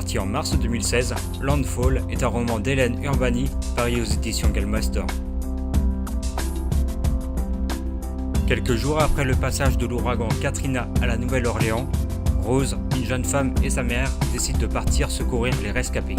Sorti en mars 2016, Landfall est un roman d'Hélène Urbani paru aux éditions Gallmeister. Quelques jours après le passage de l'ouragan Katrina à la Nouvelle-Orléans, Rose, une jeune femme et sa mère décident de partir secourir les rescapés.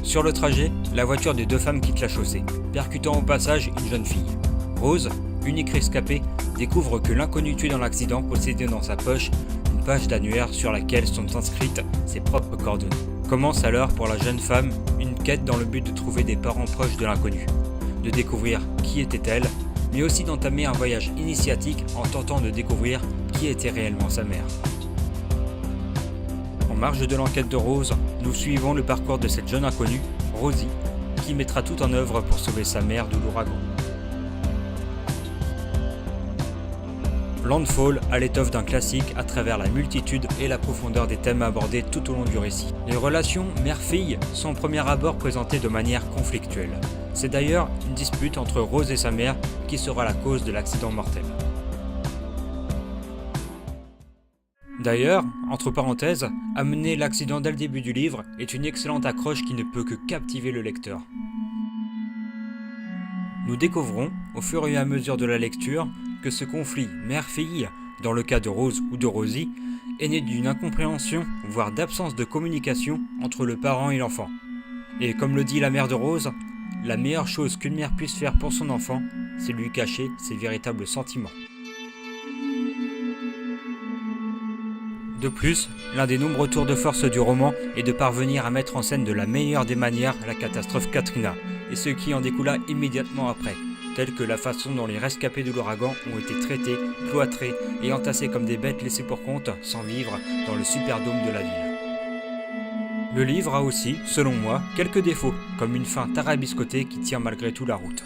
Sur le trajet, la voiture des deux femmes quitte la chaussée, percutant au passage une jeune fille. Rose, unique rescapée, découvre que l'inconnu tué dans l'accident possédait dans sa poche une page d'annuaire sur laquelle sont inscrites ses propres coordonnées. Commence alors pour la jeune femme une quête dans le but de trouver des parents proches de l'inconnu, de découvrir qui était-elle, mais aussi d'entamer un voyage initiatique en tentant de découvrir qui était réellement sa mère. En marge de l'enquête de Rose, nous suivons le parcours de cette jeune inconnue, Rosie, qui mettra tout en œuvre pour sauver sa mère de l'ouragan. Landfall a l'étoffe d'un classique à travers la multitude et la profondeur des thèmes abordés tout au long du récit. Les relations mère-fille sont au premier abord présentées de manière conflictuelle. C'est d'ailleurs une dispute entre Rose et sa mère qui sera la cause de l'accident mortel. D'ailleurs, entre parenthèses, amener l'accident dès le début du livre est une excellente accroche qui ne peut que captiver le lecteur. Nous découvrons, au fur et à mesure de la lecture, que ce conflit mère-fille, dans le cas de Rose ou de Rosie, est né d'une incompréhension, voire d'absence de communication entre le parent et l'enfant. Et comme le dit la mère de Rose, la meilleure chose qu'une mère puisse faire pour son enfant, c'est lui cacher ses véritables sentiments. De plus, l'un des nombreux tours de force du roman est de parvenir à mettre en scène de la meilleure des manières la catastrophe Katrina, et ce qui en découla immédiatement après, telle que la façon dont les rescapés de l'ouragan ont été traités, cloîtrés et entassés comme des bêtes laissées pour compte, sans vivre, dans le superdôme de la ville. Le livre a aussi, selon moi, quelques défauts, comme une fin tarabiscotée qui tient malgré tout la route.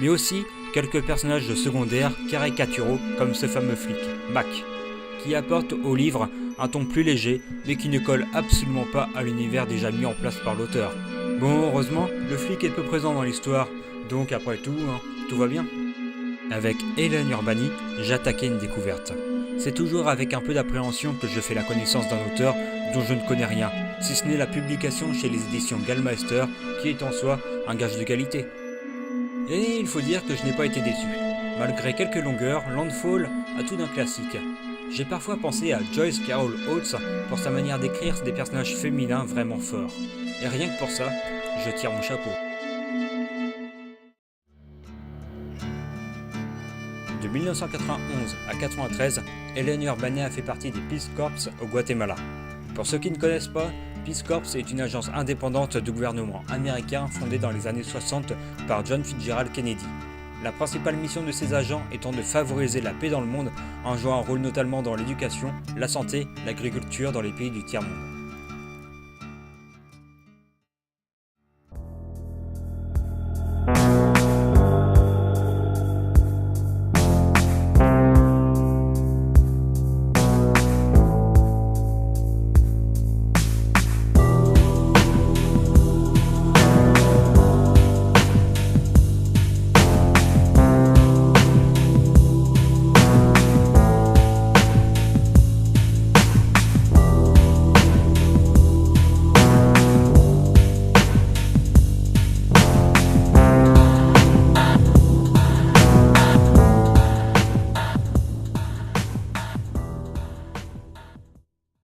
Mais aussi quelques personnages secondaires caricaturaux, comme ce fameux flic, Mac, qui apporte au livre un ton plus léger, mais qui ne colle absolument pas à l'univers déjà mis en place par l'auteur. Bon, heureusement, le flic est peu présent dans l'histoire, donc après tout, tout va bien. Avec Hélène Urbani, j'attaquais une découverte. C'est toujours avec un peu d'appréhension que je fais la connaissance d'un auteur dont je ne connais rien, si ce n'est la publication chez les éditions Gallmeister, qui est en soi un gage de qualité. Et il faut dire que je n'ai pas été déçu. Malgré quelques longueurs, Landfall a tout d'un classique. J'ai parfois pensé à Joyce Carol Oates pour sa manière d'écrire des personnages féminins vraiment forts. Et rien que pour ça, je tire mon chapeau. De 1991 à 1993, Hélène Urbani a fait partie des Peace Corps au Guatemala. Pour ceux qui ne connaissent pas, Peace Corps est une agence indépendante du gouvernement américain fondée dans les années 60 par John Fitzgerald Kennedy. La principale mission de ces agents étant de favoriser la paix dans le monde en jouant un rôle notamment dans l'éducation, la santé, l'agriculture dans les pays du tiers-monde.